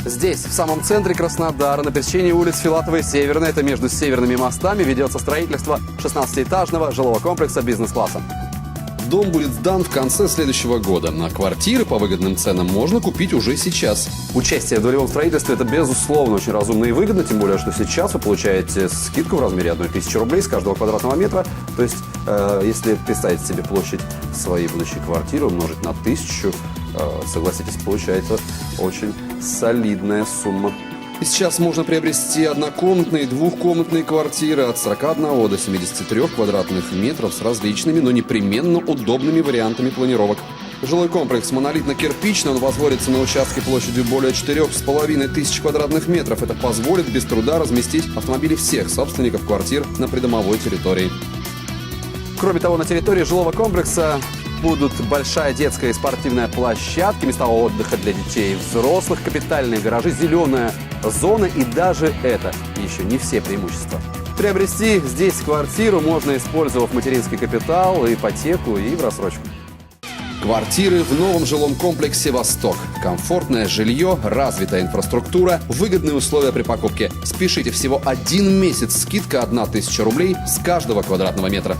Здесь, в самом центре Краснодара, на пересечении улиц Филатова и Северной, это между северными мостами, ведется строительство 16-этажного жилого комплекса бизнес-класса. Дом будет сдан в конце следующего года. На квартиры по выгодным ценам можно купить уже сейчас. Участие в долевом строительстве – это, безусловно, очень разумно и выгодно, тем более, что сейчас вы получаете скидку в размере 1000 рублей с каждого квадратного метра. То есть, если представить себе площадь своей будущей квартиры, умножить на 1000, согласитесь, получается очень солидная сумма. И сейчас можно приобрести однокомнатные и двухкомнатные квартиры от 41 до 73 квадратных метров с различными, но непременно удобными вариантами планировок. Жилой комплекс монолитно-кирпичный, он возводится на участке площадью более 4500 квадратных метров. Это позволит без труда разместить автомобили всех собственников квартир на придомовой территории. Кроме того, на территории жилого комплекса будут большая детская и спортивная площадка, места отдыха для детей и взрослых, капитальные гаражи, зеленая зона, и даже это еще не все преимущества. Приобрести здесь квартиру можно, использовав материнский капитал, ипотеку и в рассрочку. Квартиры в новом жилом комплексе «Восток». Комфортное жилье, развитая инфраструктура, выгодные условия при покупке. Спешите, всего 1 месяц, скидка 1000 рублей с каждого квадратного метра.